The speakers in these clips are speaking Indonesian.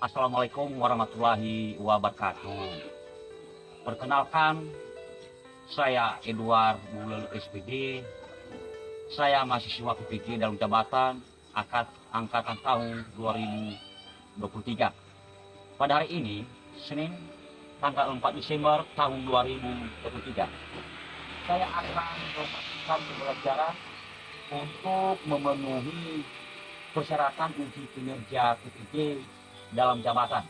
Assalamualaikum warahmatullahi wabarakatuh. Perkenalkan, saya Edward Mulel SPD. Saya mahasiswa PPG dalam jabatan angkatan tahun 2023. Pada hari ini, Senin, tanggal 4 Desember tahun 2023, saya akan melakukan pembelajaran untuk memenuhi persyaratan uji kinerja PPG dalam jabatan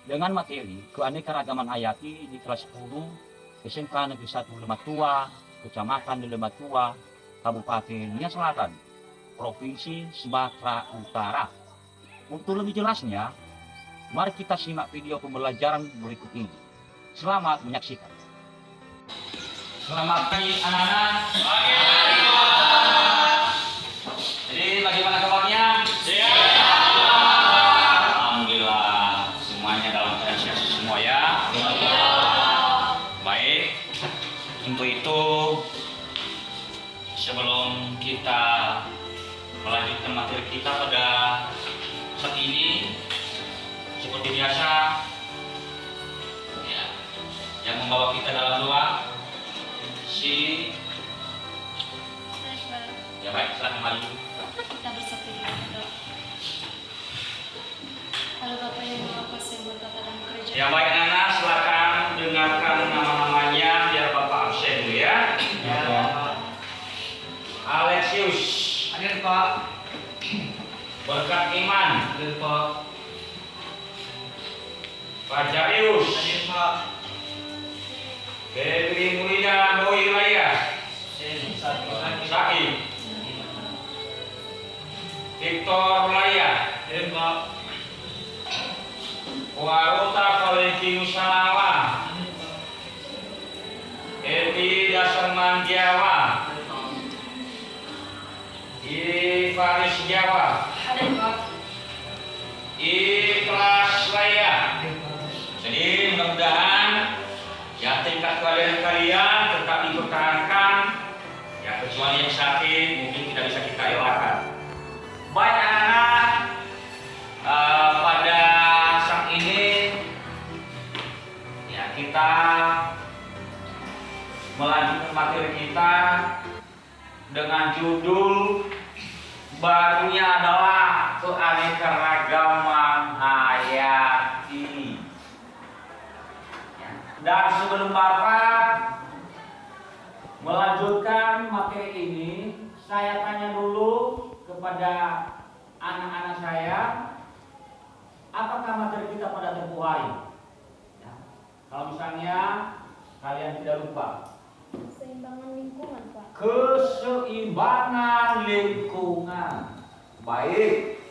dengan materi keanekaragaman hayati di kelas 10 SMK Negeri 1 Lematua, Kecamatan Lematua, Kabupaten Nia Selatan, Provinsi Sumatera Utara. Untuk lebih jelasnya, mari kita simak video pembelajaran berikut ini. Selamat menyaksikan. Selamat pagi anak-anak. Jadi bagaimana kabarnya? Alhamdulillah, semuanya dalam keadaan sehat semua ya. Baik, untuk itu sebelum kita melanjutkan materi kita pada saat ini, seperti biasa, ya, yang membawa kita dalam doa, ya baik, silahkan maju. Kita bersatu di dalam doa. Halo Bapak yang Maha Kuasa yang berkata dan bekerja. Ya baik anak-anak, silakan dengarkan nama-namanya biar Bapak absen dulu ya. Alexius, Hadir Pak. Berkat Iman, Hadir Pak. Fajarius, Hadir Pak. Febri Mulia Doi Raya, Saki, Victor Raya, Hadir Pak. Warota Valentinus Salawa, Eti Dasarman Jawa, Faris Jawa, Hadir Pak. Ikhlas Raya. Jadi mudah-mudahan ya tingkat kehadiran kalian tetap dipertahankan ya, kecuali yang sakit mungkin tidak bisa kita elakkan. Baik anak-anak, pada saat ini ya kita melanjutkan materi kita dengan judul barunya adalah keanekaragaman hayati. Dan sebelum Bapak melanjutkan materi ini, saya tanya dulu kepada anak-anak saya, apakah materi kita pada tempoh hari? Ya. Kalau misalnya kalian tidak lupa, Keseimbangan lingkungan Pak. keseimbangan lingkungan. Baik.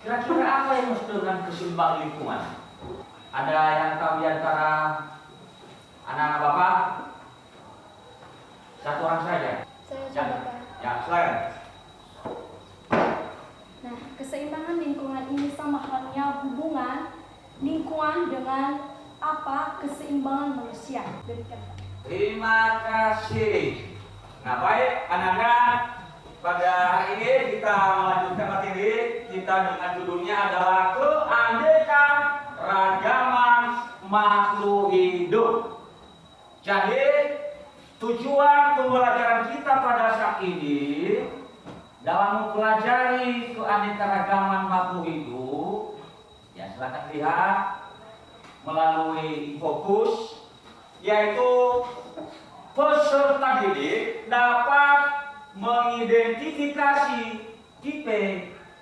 Kira-kira apa yang maksud dengan keseimbangan lingkungan? Ada yang tahu di antara anak-anak Bapak? Satu orang saja. Saya Ya, coba Pak. ya, selain. Nah, keseimbangan lingkungan ini sama halnya hubungan lingkungan dengan apa keseimbangan manusia. Demikian Pak. Terima kasih. Nah, baik anak-anak, pada hari ini kita melanjutkan materi kita dengan judulnya adalah keanekaragaman makhluk hidup. Jadi tujuan pembelajaran kita pada saat ini dalam mempelajari keanekaragaman makhluk hidup, ya silakan lihat melalui fokus, yaitu peserta didik dapat mengidentifikasi tipe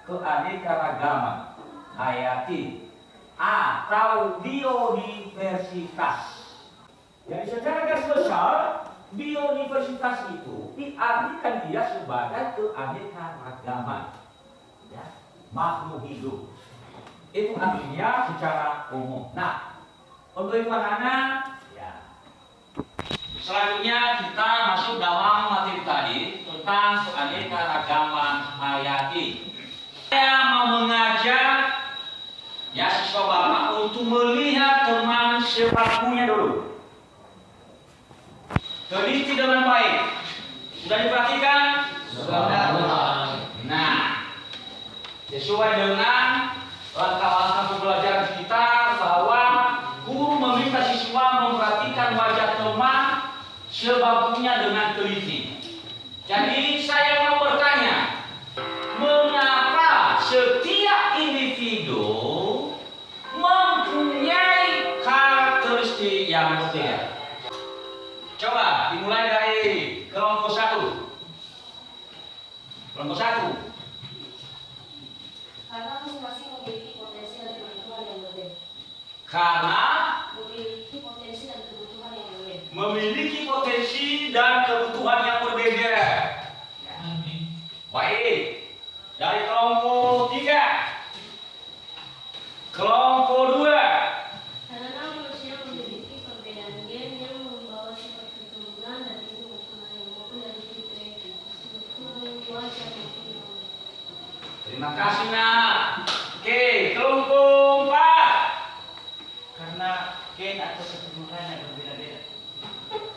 keanekaragaman hayati atau biodiversitas. Jadi secara garis besar, biodiversitas itu diartikan dia sebagai keanekaragaman ya, makhluk hidup. Itu artinya secara umum. Nah, untuk itu anak-anak, ya. Selanjutnya kita masuk dalam materi tadi tentang keanekaragaman hayati. Saya mau mengajak ya siswa Bapak untuk melihat teman sepakunya dulu. Teliti dengan baik. Sudah diperhatikan? Sudah. Nah, sesuai dengan langkah-langkah pembelajaran kita bahwa guru meminta siswa memperhatikan wajah teman sebagusnya dengan teliti. Jadi saya mau bertanya, mengapa setiap individu mempunyai karakteristik yang berbeda? Coba dimulai dari kelompok 1. Kelompok 1. Karena masing-masing memiliki potensi dan kebutuhan yang berbeda. Karena Memiliki potensi dan kebutuhan yang berbeda. memiliki potensi dan kebutuhan yang berbeda. Baik. Dari kelompok 3. Kelompok 2. Karena manusia memiliki perbedaan gen yang membawa sifat keturunan dari ibu ke ayah maupun dari fitrah tubuh wajah maupun. Terima kasih nak. Oke, kelompok 4. Karena gen atau keturunannya berbeda-beda.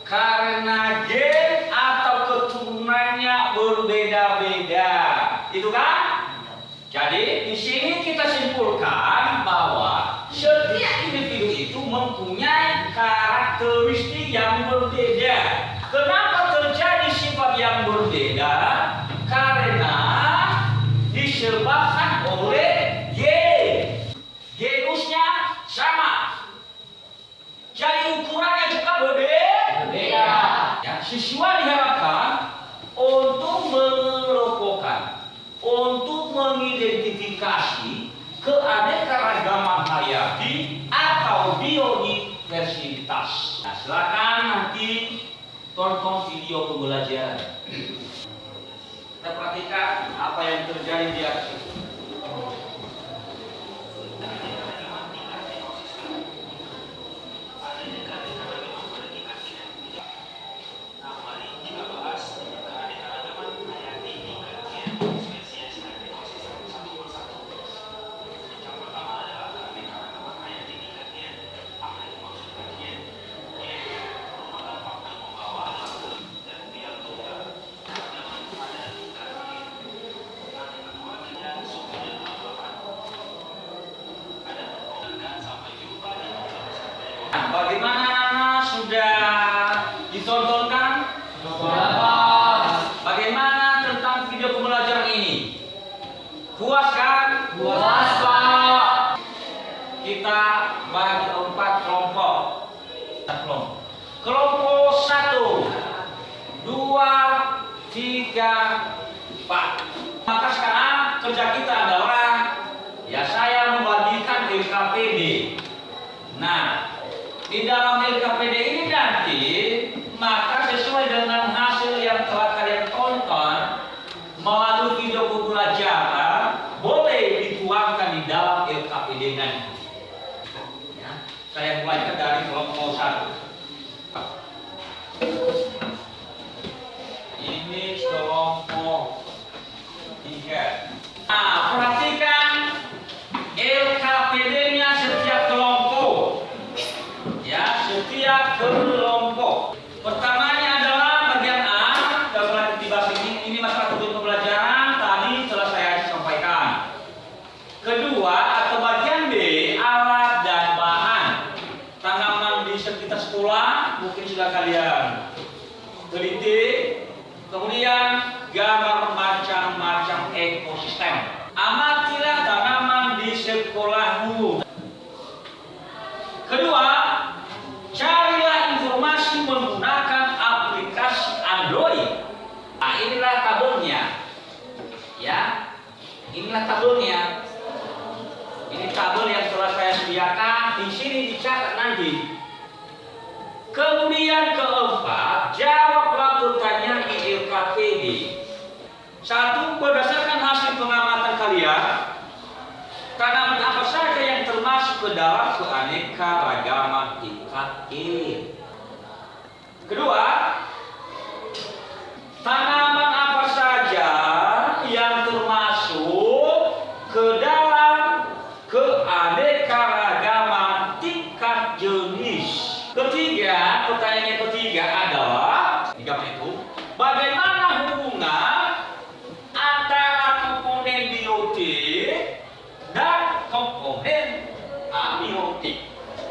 Karena gen atau keturunannya berbeda-beda. Itu kan? Jadi di sini kita simpulkan bahwa setiap individu itu mempunyai karakteristik yang berbeda. Kenapa terjadi sifat yang berbeda? Karena disebabkan oleh gen. Genusnya sama. Jadi ukurannya juga berbeda. Ya, siswa diharapkan untuk mengelompokkan, untuk mengidentifikasi keanekaragaman hayati atau biodiversitas. Nah, silakan nanti tonton video pembelajaran. Kita perhatikan apa yang terjadi di atas itu. Bagaimana anak-anak sudah ditontonkan? Bagaimana tentang video pembelajaran ini? Puas kan? Puas, Pak. Kita bagi 4 kelompok. Kelompok 1, 2, 3, 4. Maka sekarang kerja kita adalah ya saya membagikan LKPD. Nah, di dalam LKPD ini nanti maka sesuai dengan hasil yang telah kalian tonton melalui video pembelajaran boleh dituangkan di dalam LKPD nanti. Ya, saya mulai dari kelompok 1. Ini kelompok 3. Nah, perhatikan LKPD-nya setiap kelompok. Ya, setiap kelompok. Pertamanya adalah bagian A, kalau dibahas ini masalah tujuan pembelajaran tadi telah saya sampaikan. Kedua atau bagian B, alat dan bahan. Tanaman di sekitar sekolah mungkin sudah kalian teliti. Kemudian gambar macam-macam ekosistem. Amatilah tanaman di sekolahmu. Kedua, carilah informasi menggunakan aplikasi Android. Nah, inilah tabelnya. Ya, inilah tabelnya. Ini tabel yang telah saya sediakan. Di sini dicatat nanti. Kemudian keempat, jawablah pertanyaan LKPD. 1. Berdasarkan hasil pengamatan kalian, tanaman apa saja yang termasuk ke dalam keanekaragaman tingkat E? Kedua, tanaman apa saja yang termasuk ke dalam keanekaragaman tingkat jenis? Ketiga, pertanyaan yang ketiga adalah bagaimana hubungan antara komponen biotik dan komponen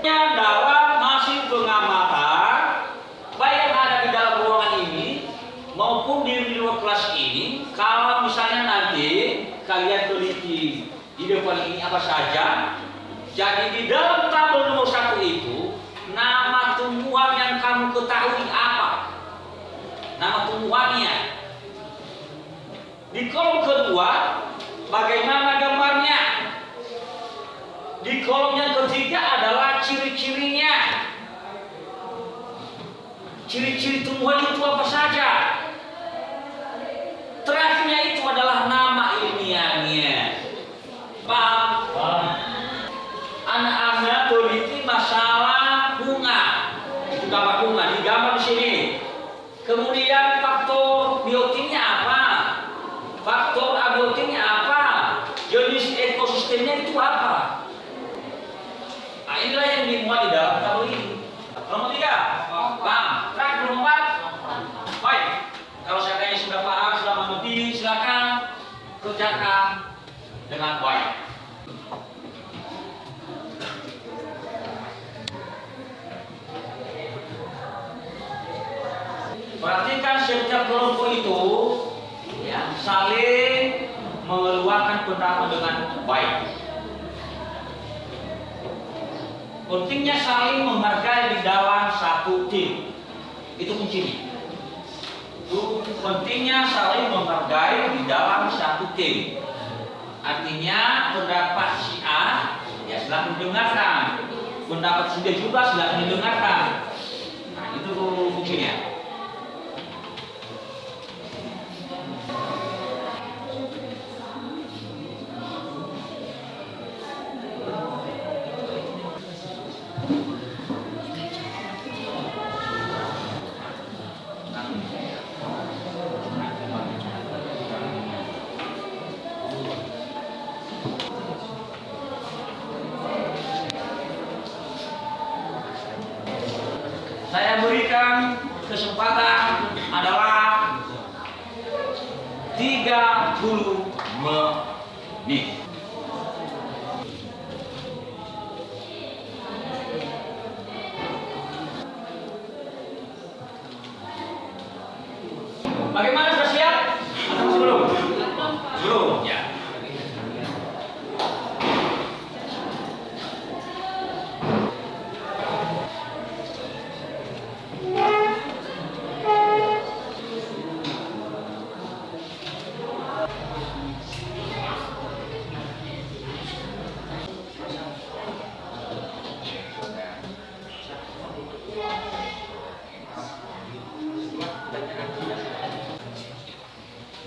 Dalam hasil pengamatan, baik yang ada di dalam ruangan ini maupun di luar kelas ini, kalau misalnya nanti kalian teliti di depan ini apa saja, jadi di dalam tabel nomor 1 itu nama tumbuhan yang kamu ketahui apa? Nama tumbuhannya. Di kolom kedua, bagaimana gambarnya? Di kolom yang ketiga adalah ciri-cirinya. Ciri-ciri tumbuhan itu apa saja? Terakhirnya itu adalah nama ilmiahnya. Paham? Anak-anak teliti masalah bunga. Itu gambar bunga, digambar di sini. Kemudian faktor biotiknya apa? Faktor abiotiknya apa? Jenis ekosistemnya itu apa? Nah, inilah yang dimuat di dalam tabel ini. Nomor 3, paham? Terakhir nomor 4. Baik, kalau seandainya sudah paham, sudah mengerti, silakan kerjakan dengan baik. Perhatikan setiap kelompok itu ya, saling mengeluarkan pendapat dengan baik. Pentingnya saling menghargai di dalam satu tim. Itu kuncinya. Itu pentingnya saling menghargai di dalam satu tim. Artinya pendapat si A ya silakan didengarkan. Pendapat si B juga silakan didengarkan. Nah, itu kuncinya. Saya berikan kesempatan adalah 30 menit. Bagaimana, sudah siap? Atau masih belum? Belum, ya.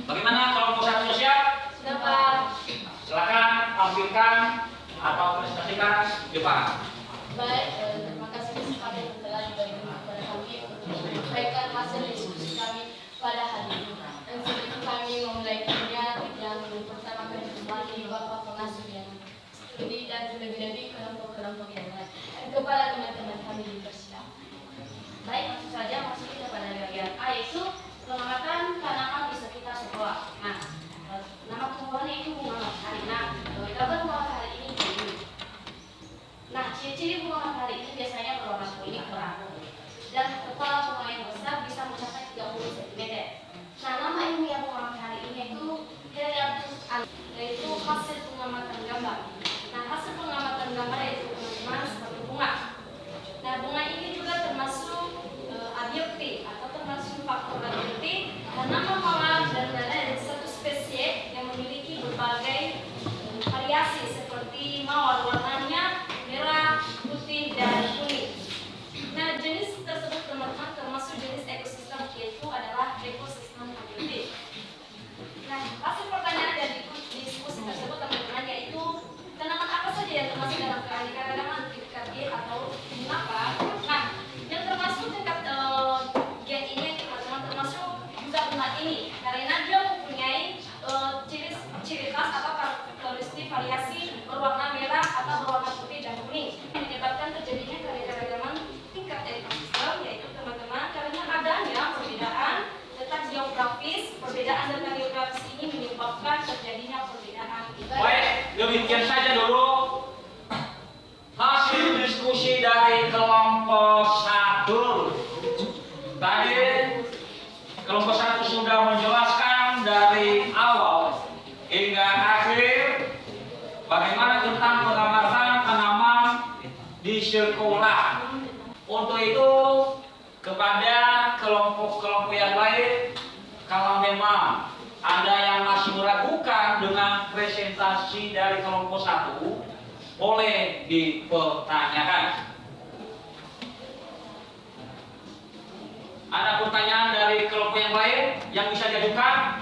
Bagaimana kalau pusat sudah siap? Sudah, Pak. Silakan tampilkan atau presentasikan di depan. Baik, terima kasih kesempatan yang telah diberikan kepada kami untuk menyampaikan hasil diskusi kami pada hari ini. Dan sebelum kami memulainya, yang pertama kami ditemani Bapak Pengasuh yang studi dan lebih-lebih kelompok-kelompok yang lain. Dan kepada teman-teman kami di persidangan. Baik, langsung saja masuk kita pada bagian A, yaitu pengamatan tanaman di sekitar sekolah. Nah, nama tumbuhannya itu bunga matahari. Nah, gambar bunga matahari ini begini. Nah, ciri-ciri bunga matahari ini biasanya berwarna kuning terang dan kepala bunga yang besar bisa mencapai 30 cm. Nah, nama ilmiah bunga matahari ini itu Helianthus alba, yaitu hasil pengamatan gambar. Nah, hasil pengamatan gambar yaitu teman-teman seperti bunga. Nah, bunga ini juga termasuk abiotik atau termasuk faktor abiotik karena mengawal dan dari satu spesies yang memiliki berbagai variasi seperti mawar warnanya merah, putih, dan kuning. Nah, jenis tersebut teman-teman termasuk jenis ekosistem, yaitu adalah ekosistem abiotik. Nah, hasil pertanyaan dan diskusi tersebut teman-teman yaitu tanaman apa saja yang termasuk dalam keanekaragaman tingkat G atau mengapa? Nah, yang termasuk tingkat G ini teman-teman termasuk juga bunga ini karena dia mempunyai ciri khas atau karakteristik variasi berwarna merah atau berwarna putih dan kuning menyebabkan terjadinya keanekaragaman tingkat ekosistem, yaitu teman-teman karena adanya perbedaan letak geografis. Perbedaan letak geografis ini menyebabkan terjadinya perbedaan. Baik, demikian saja dulu hasil diskusi dan sekolah. Untuk itu kepada kelompok-kelompok yang lain, kalau memang ada yang masih meragukan dengan presentasi dari kelompok 1, boleh dipertanyakan. Ada pertanyaan dari kelompok yang lain yang bisa diajukan?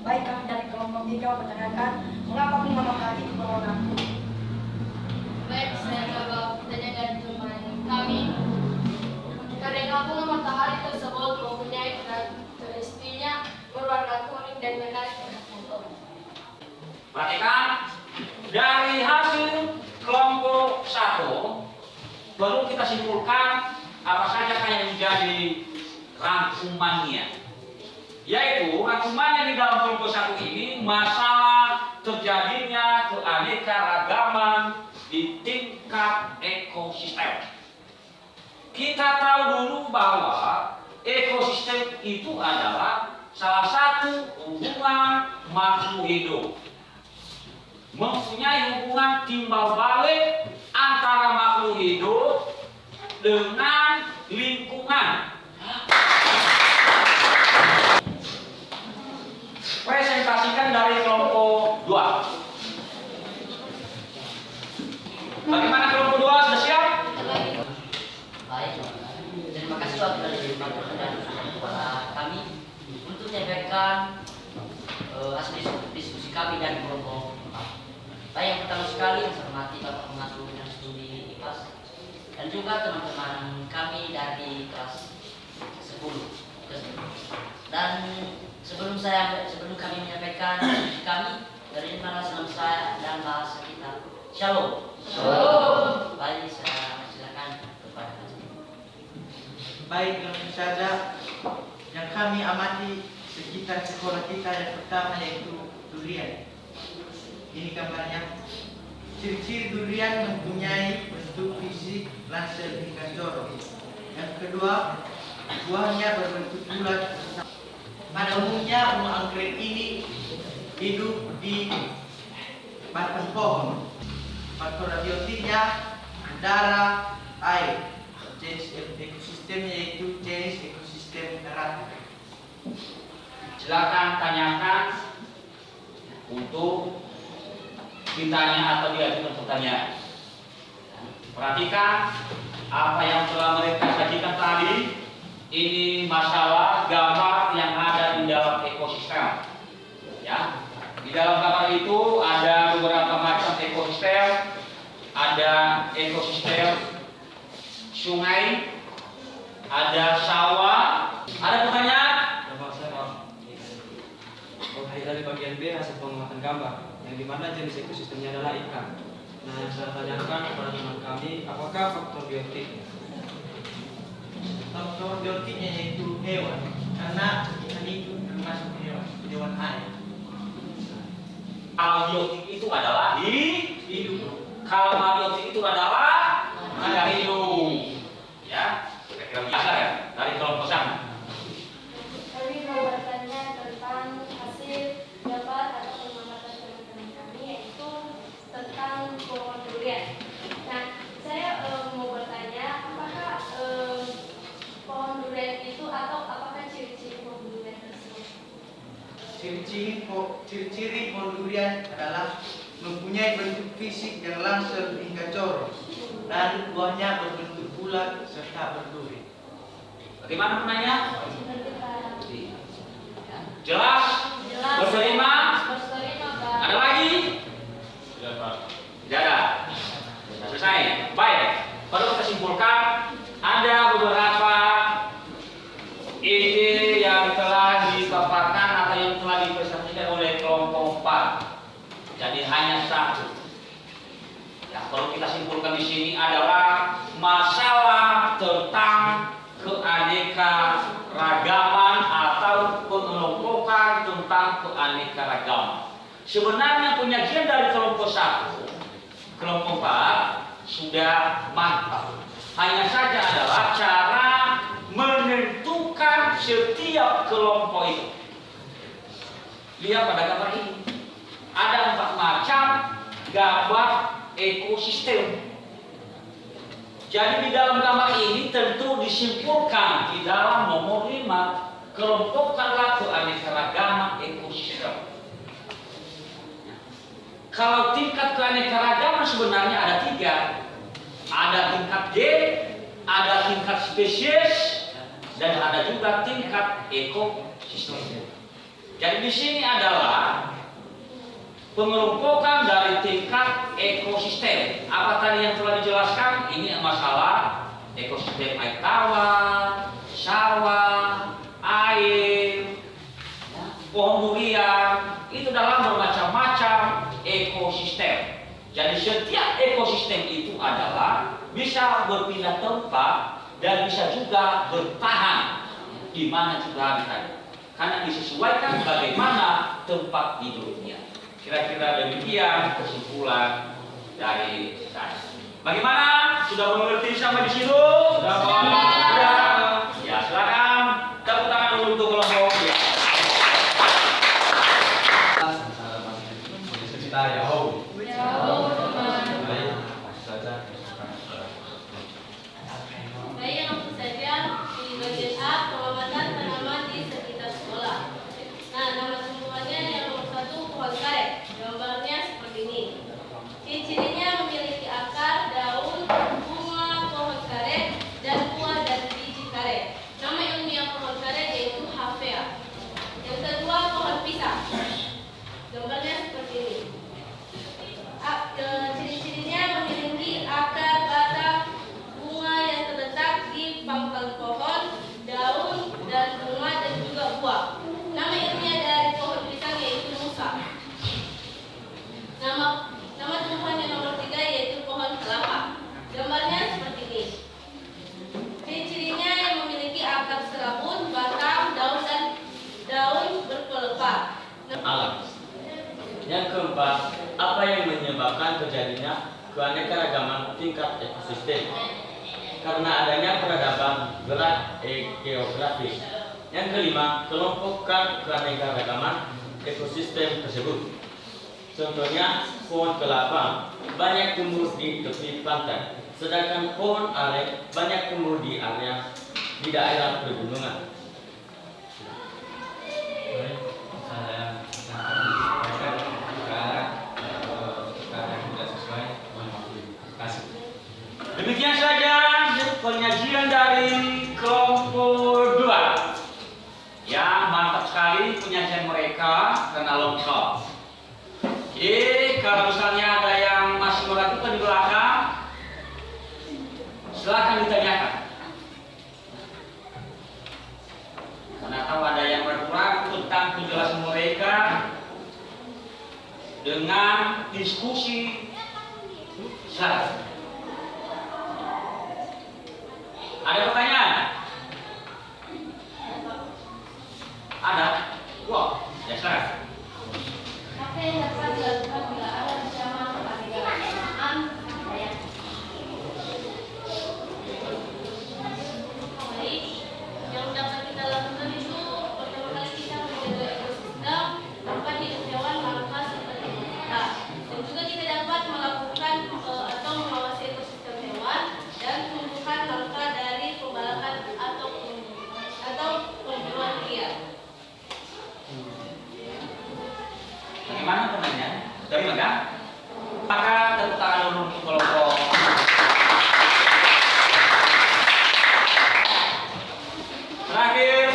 Baik, kami dari kelompok 3 mempertanyakan mengapa Imam Mahdi itu corona. Baik, saya coba bertanya dari teman kami. Karena bunga matahari tersebut mempunyai karakteristiknya berwarna kuning dan menarik untuk. Perhatikan, dari hasil kelompok 1 baru kita simpulkan apa saja yang menjadi rangkumannya. Yaitu rangkumannya di dalam kelompok 1 ini masalah terjadinya keanekaragaman di tingkat ekosistem. Kita tahu dulu bahwa ekosistem itu adalah salah satu hubungan makhluk hidup. Mempunyai hubungan timbal balik antara makhluk hidup dengan lingkungan. Presentasikan dari kelompok 2. Bagaimana kelompok 2, sudah siap? Baik, terima kasih dari pertanyaan kepada kami untuk menyampaikan hasil diskusi kami dari kelompok 4. Baik, yang pertama sekali yang saya hormati Bapak Pengasuh dan Studi IPAS dan juga teman-teman kami dari kelas 10. Dan sebelum kami menyampaikan diskusi kami, dari mana salam saya dan bahasa kita. Shalom. Shalom. Baik, saya silakan kepada Mas. Baik, langsung saja yang kami amati sekitar sekolah kita yang pertama yaitu durian. Ini gambarnya. Ciri-ciri durian mempunyai bentuk fisik langsir hingga jorok. Yang kedua, buahnya berbentuk bulat. Pada umumnya bunga anggrek ini hidup di batang pohon. Faktor abiotiknya udara, air. Jenis ekosistemnya yaitu jenis ekosistem darat. Silakan tanyakan untuk ditanya atau diajukan pertanyaan. Perhatikan apa yang telah mereka sajikan tadi. Ini masalah gambar yang ada di dalam ekosistem. Ya, di dalam gambar itu ada beberapa macam ekosistem. Ada ekosistem sungai, ada sawah. Ada pertanyaan? Dari bagian B hasil pengamatan gambar, yang dimana jenis ekosistemnya adalah ikan. Nah, yang saya tanyakan kepada teman kami, apakah faktor biotiknya? Faktor biotiknya yaitu hewan, karena ikan itu termasuk hewan air. Kalau biotik itu adalah hidup. Kalau abiotik itu adalah tidak hidup. Ya, kira-kira biasa ya dari kelompok sana. Kami mau bertanya tentang hasil gambar atau pengamatan teman-teman kami, yaitu tentang pohon durian. Nah, saya mau bertanya, apakah pohon durian itu atau apakah ciri-ciri pohon durian tersebut? Ciri-ciri pohon durian adalah mempunyai bentuk fisik yang langsir hingga corok dan buahnya berbentuk bulat serta berduri. Bagaimana penanya? Seperti Pak. Jelas? Jelas. Berterima? Berterima, Pak. Ada lagi? Tidak, Pak. Tidak ada. Sudah selesai. Baik. Baru kita simpulkan ada beberapa ide yang telah dipaparkan atau yang telah dipresentasikan oleh kelompok 4. Jadi hanya satu. Yang perlu kita simpulkan di sini adalah masalah tentang keanekaragaman atau pengelompokan tentang keanekaragaman. Sebenarnya penyajian dari kelompok 1, kelompok 4 sudah mantap. Hanya saja adalah cara menentukan setiap kelompok itu. Lihat pada gambar ini. Ada 4 macam gambar ekosistem. Jadi di dalam gambar ini tentu disimpulkan di dalam nomor 5, kelompokkanlah keanekaragaman ekosistem. Kalau tingkat keanekaragaman sebenarnya ada 3. Ada tingkat G, ada tingkat spesies, dan ada juga tingkat ekosistem. Jadi di sini adalah pengelompokan dari tingkat ekosistem. Apa tadi yang telah dijelaskan? Ini masalah ekosistem air tawar, sawah, air, pohon durian. Itu dalam bermacam-macam ekosistem. Jadi setiap ekosistem itu adalah bisa berpindah tempat dan bisa juga bertahan di mana juga habitatnya. Karena disesuaikan bagaimana tempat hidupnya. Kira-kira demikian kesimpulan dari saya. Bagaimana? Sudah mengerti sampai di situ? Sudah. Ya, silakan tepuk tangan dulu untuk kelompok. Ya. Baik, langsung saja di bagian A, pengamatan tanaman di sekitar sekolah. Nah, nama tumbuhannya yang nomor 1 pohon karet. Gambarnya seperti ini. Ciri-cirinya memiliki akar, daun, bunga pohon karet, dan buah dan biji karet. Nama ilmiah pohon karet yaitu Hafea. Yang kedua, pohon pisang. Gambarnya seperti ini. Ciri-cirinya memiliki akar, batang, bunga yang terletak di pangkal pohon, daun, dan bunga dan juga buah. Nama ilmiah dari pohon pisang yaitu Musa. Nama tumbuhan yang nomor 3 yaitu pohon kelapa. Gambarnya seperti ini. Ciri-cirinya yang memiliki akar serabut, batang, daun berpelepah. Alam. Yang keempat, apa yang menyebabkan terjadinya keanekaragaman tingkat ekosistem? Karena adanya peradaban gerak geografis. Yang kelima, kelompokkan keanekaragaman ekosistem tersebut. Contohnya, pohon kelapa banyak tumbuh di tepi pantai, sedangkan pohon aren banyak tumbuh di daerah pegunungan. Demikian saja penyajian dari kelompok 2. Ya, mantap sekali penyajian mereka karena lengkap. Jadi kalau misalnya ada yang masih meragukan di belakang, silakan ditanyakan. Karena tahu ada yang ragu-ragu tentang penjelasan mereka dengan diskusi. Silakan. Ada pertanyaan? Ada? Wah, ya silakan. Apa yang dapat dilakukan bila ada ancaman keanekaragaman budaya? Baik, yang dapat kita lakukan itu pertama kali kita menjaga ekosistem tempat hidup hewan langka seperti kita. Dan juga kita dapat melakukan atau mengawasi ekosistem hewan dan tumbuhan langka dari pembalakan atau pemburuan liar. Bagaimana pertanyaan? Dari mana? Maka tepuk tangan dulu untuk kelompok. Terakhir.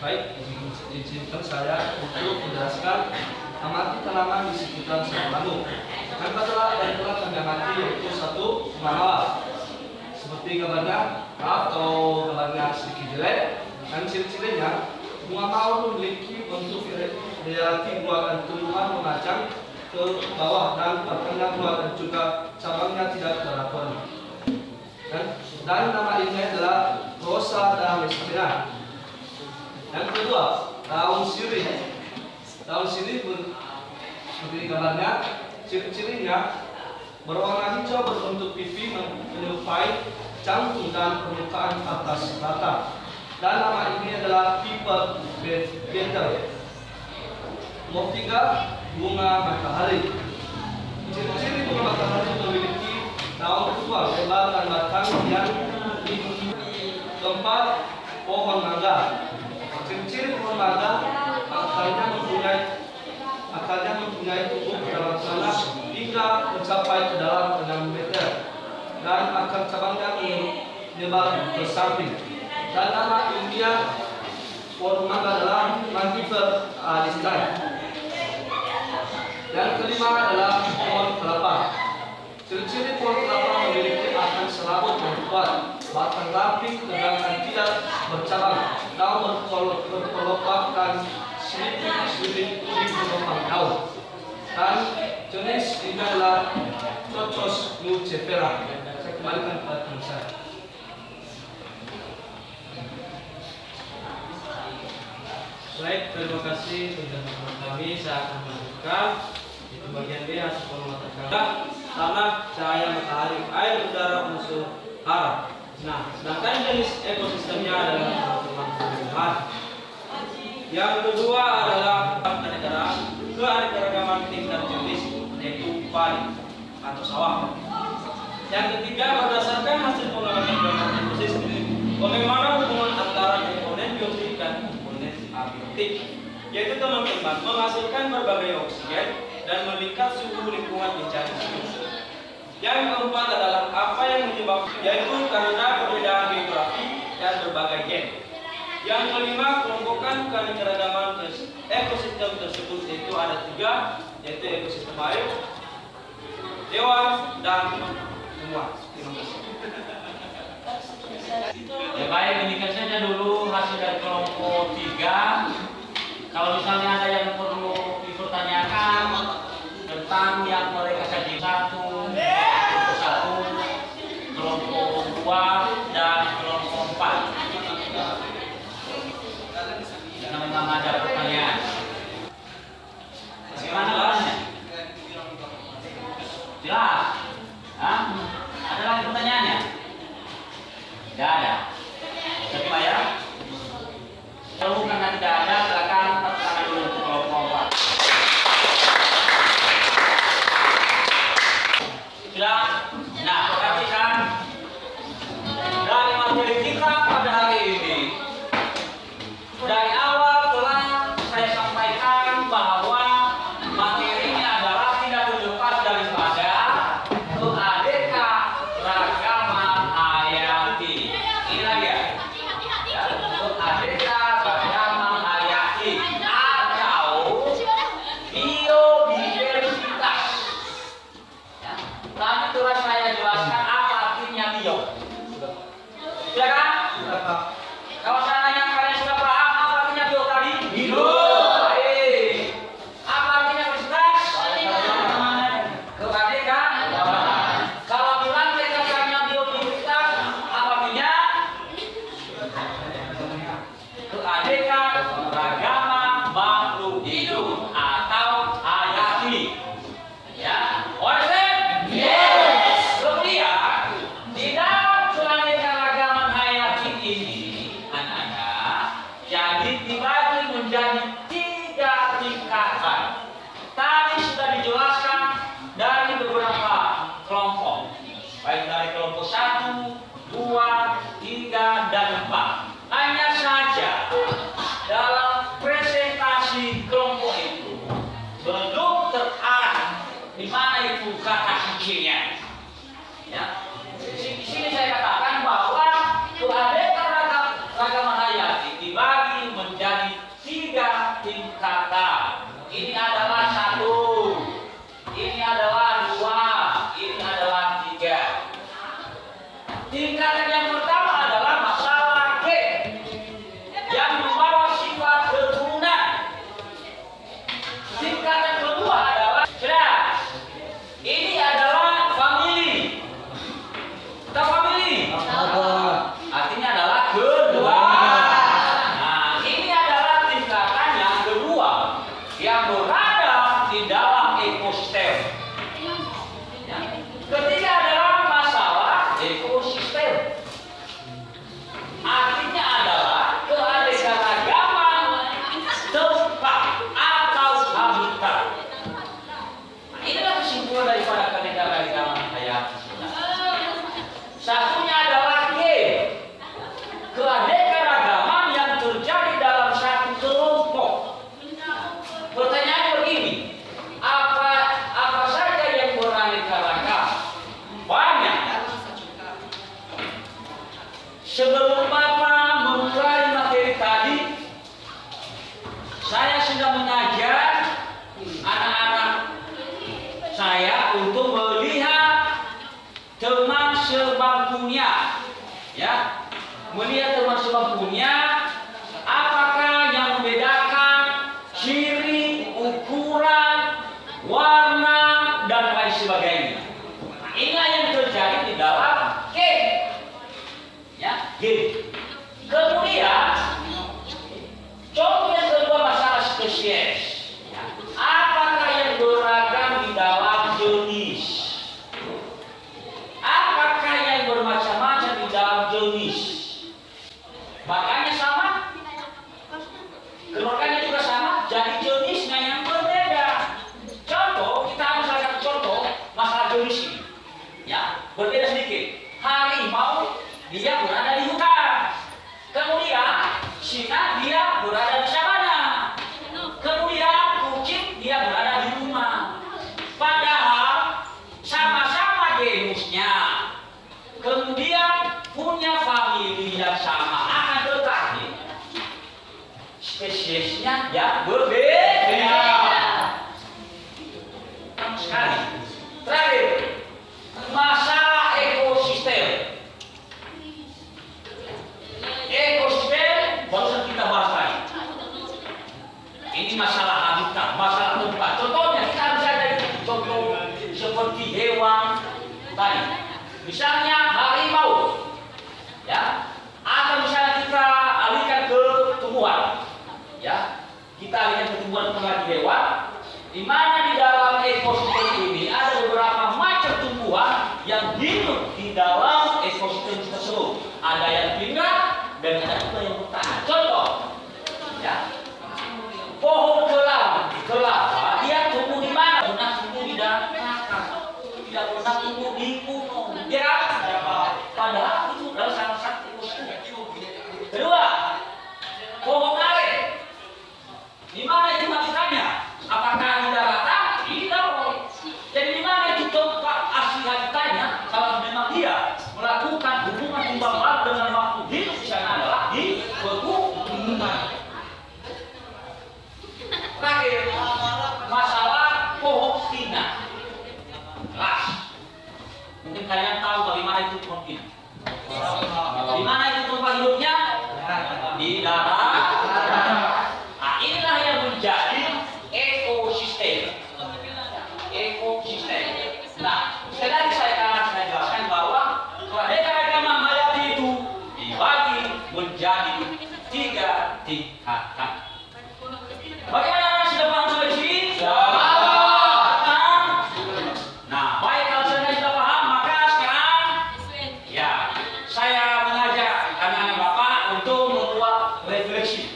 Baik, izinkan saya untuk menjelaskan amati tanaman di sekitar sekolahmu. Yang pertama kami amati yaitu 1, bunga mawar. Seperti gambarnya atau gambarnya sedikit jelek. Dan ciri-cirinya bunga mawar memiliki bentuk hierarki buah dan tumbuhan mengacang ke bawah dan batangnya keluar dan juga cabangnya tidak terapun. Dan nama ini adalah Rosa Damestina. Yang kedua, daun sirih. Daun sirih seperti gambarnya, ciri-cirinya berwarna hijau berbentuk pipi menyerupai jantung dan permukaan atas rata. Dan nama ini adalah Piper Bender. Kelompok 3, bunga matahari. Ciri-ciri bunga matahari memiliki daun keruang lebar dan batang yang tinggi. Keempat, pohon mangga. Ciri-ciri pohon mangga, akarnya mempunyai tubuh dalam tanah hingga mencapai ke dalam 6 meter, dan akar cabangnya menyebar ke samping. Dan nama ilmiah pohon mangga adalah Mangifera adistani. Yang kelima adalah pohon kelapa. Ciri-ciri pohon kelapa memiliki akar serabut yang kuat, batang ramping, tegak dan tidak bercabang, daun berkelopak dan sedikit kuning menopang daun. Dan jenis ini adalah Cocos nucifera. Saya kembalikan kepada teman saya. Baik, terima kasih sudah menonton kami. Saya akan melanjutkan itu bagian B hasil pengamatan kami. Tanah, cahaya matahari, air, udara, unsur hara. Nah, sedangkan jenis ekosistemnya adalah tumbuhan. Yang kedua adalah keanekaragaman tingkat jenis, yaitu padi atau sawah. Yang ketiga, berdasarkan hasil pengamatan gambar ekosistem, bagaimana hubungan antara komponen biotik dan komponen abiotik, yaitu teman-teman menghasilkan berbagai oksigen dan meningkat suhu lingkungan mencari hidup. Yang keempat adalah apa yang menyebabkan, yaitu karena perbedaan geografi dan berbagai gen. Yang kelima, kelompokan keanekaragaman ekosistem tersebut, yaitu ada 3, yaitu ekosistem air, hewan, dan tumbuhan. Terima kasih. Ya baik, demikian saja dulu hasil dari kelompok 3. Kalau misalnya ada yang perlu dipertanyakan tentang yang mereka sajikan, kelompok 2 dan kelompok 4. Karena memang ada pertanyaan. Bagaimana jawabannya? Jelas? Hah? Ada lagi pertanyaannya? Tidak ada. Coba ya. Kalau karena tidak ada, silakan tepuk tangan dulu untuk kelompok 4. Sudah? Nah, perhatikan dari materi kita pada hari ini. Dari awal telah sudah mengajar anak-anak saya untuk melihat teman sebangkunya, ya, melihat teman sebangkunya, apakah yang membedakan ciri, ukuran, warna, dan lain sebagainya. Inilah yang terjadi di dalam game, ya, game. Kemudian contoh yang kedua, masalah spesies. Apakah yang beragam di dalam jenis? Apakah yang bermacam-macam di dalam jenis? Makanya sama, keluarganya juga sama, jadi jenisnya yang berbeda. Contoh, kita ambil salah satu contoh masalah jenis ini, ya, berbeda sedikit. Harimau dia berada di hutan, kemudian singa dia berada di savana, kemudian kucing dia berada di rumah. Padahal sama-sama genusnya, kemudian punya famili yang sama, akan tetapi spesiesnya yang berbeda. Sekali. Terakhir, masalah ekosistem. Ekosistem barusan kita bahas tadi. Ini masalah habitat, masalah tempat. Contohnya kita bisa jadi contoh seperti hewan tadi. Misalnya harimau, ya, atau misalnya kita alihkan ke tumbuhan, ya, kita alihkan ke tumbuhan lagi hewan, di mana di dalam ekosistem ini ada beberapa macam tumbuhan yang hidup di dalam ekosistem tersebut. Ada yang tinggal dan ada juga yang bertahan. Contoh, ya, pohon kelapa dia tumbuh di mana? Pernah tumbuh di dalam akar, tidak pernah tumbuh di gunung. Ya, padahal itu adalah salah satu ekosistem. Kedua, pohon aren. Di mana itu maksudnya? Apakah di daratan? Tidak. Jadi di mana itu tempat asli habitatnya? Kalau memang dia melakukan hubungan timbal balik dengan makhluk hidup di sana adalah di pegunungan. Terakhir, masalah pohon pinang. Keras. Mungkin kalian tahu bagaimana itu pohon pinang. Di mana itu tempat hidupnya? Di darat. Nah, inilah yang menjadi ekosistem. Ekosistem. Nah, sekali saya akan jelaskan bahwa keanekaragaman hayati itu dibagi menjadi 3 tingkatan. Bagaimana sudah paham sampai sini? Nah, baik, kalau sudah paham, maka sekarang ya saya mengajak anak-anak Bapak untuk membuat refleksi.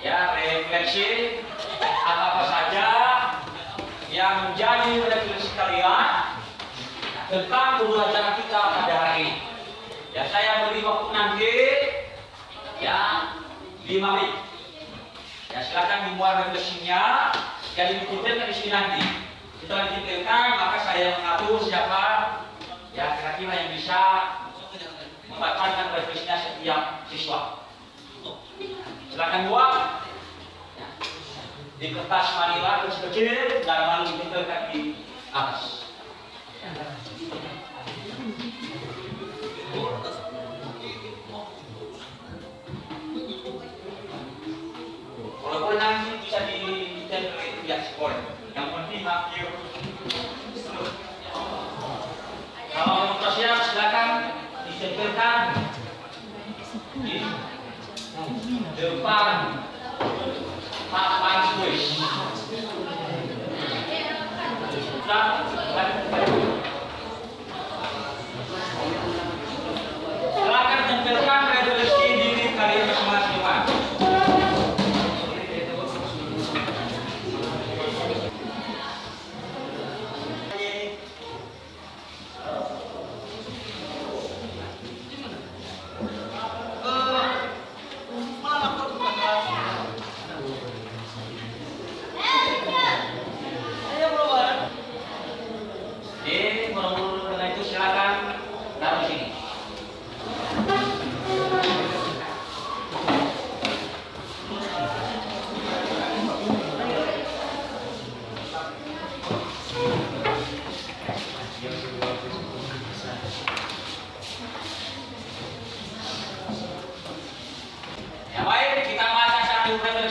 Ya, refleksi apa-apa saja yang menjadi refleksi kalian tentang pembelajaran kita pada hari ini. Ya, saya beri waktu nanti ya 5 menit. Ya, silakan dibuat refleksinya, jadi dikumpulkan di sini nanti. Setelah dikumpulkan, maka saya mengatur siapa ya kira-kira yang bisa membacakan refleksinya setiap siswa. Silakan buat ya, di kertas manila kecil-kecil dan lalu dikumpulkan di atas. Walaupun nanti bisa ditempel di sekolah, yang penting akhir. Kalau mau siap, silakan ditempelkan di depan papan tulis. Silakan tempelkan refleksi diri kalian masing-masing.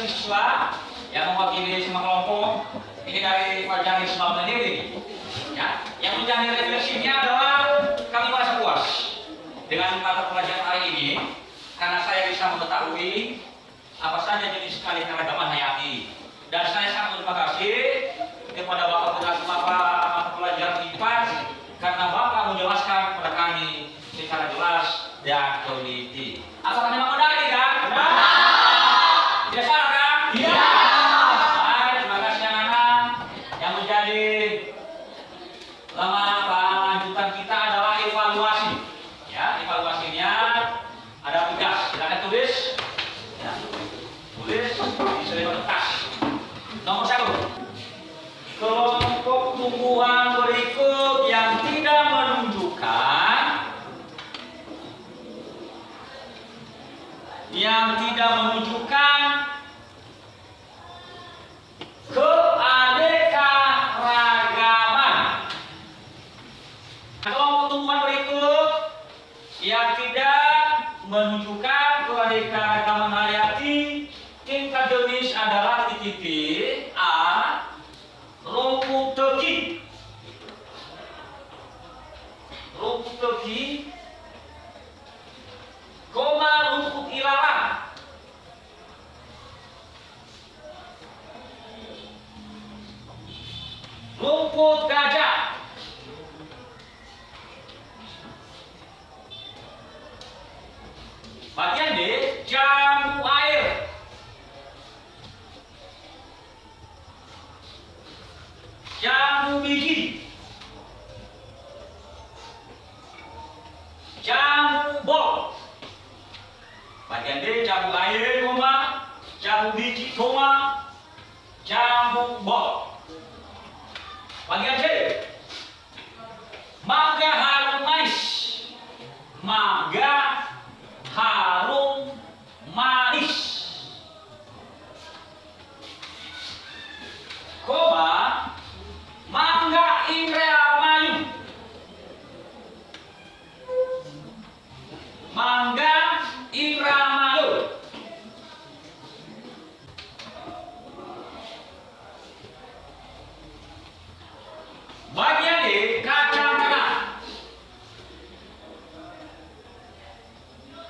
siswa yang mewakili semua kelompok ini dari pelajaran Islam sendiri. Ya, yang menjadi refleksinya adalah kami merasa puas dengan mata pelajaran hari ini karena saya bisa mengetahui apa saja jenis keanekaragaman hayati. Dan saya sangat berterima kasih kepada Bapak pengatur mata pelajaran IPA karena Bapak menjelaskan kepada kami secara jelas dan teliti. Apakah memang benar ini kan? Benar. Tidak salah kan? Iya. Baik, terima kasih anak-anak. Yang menjadi lanjutan kita adalah evaluasi. Ya, evaluasinya ada tugas. Silakan tulis. Ya. Tulis di selimut kertas. Nomor 1. Kelompok tumbuhan berikut yang tidak menunjukkan keanekaragaman. Kelompok tumbuhan berikut yang tidak menunjukkan keanekaragaman hayati tingkat jenis adalah titik A. Rumput teki, rumput ilalang, rumput gajah, bagian D. Jambu air, jambu biji, jambu bol. Bagian D. Jambu air, jambu biji, jambu bol. Bagian C. Mangga harum manis, mangga harum manis, mangga Indramayu, mangga Indramayu. Bagian D. Kacang merah,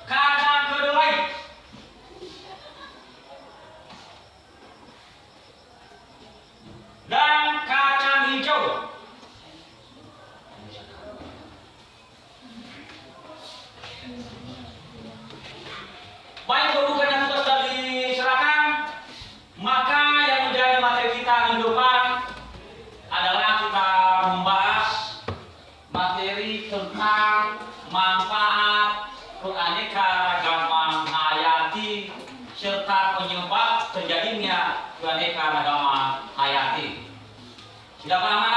kacang kedelai, dan kacang hijau. Baik, bukan yang tugas sudah diserahkan, maka yang menjadi materi kita minggu depan adalah kita membahas materi tentang manfaat keanekaragaman hayati serta penyebab terjadinya keanekaragaman hayati. Sudah paham?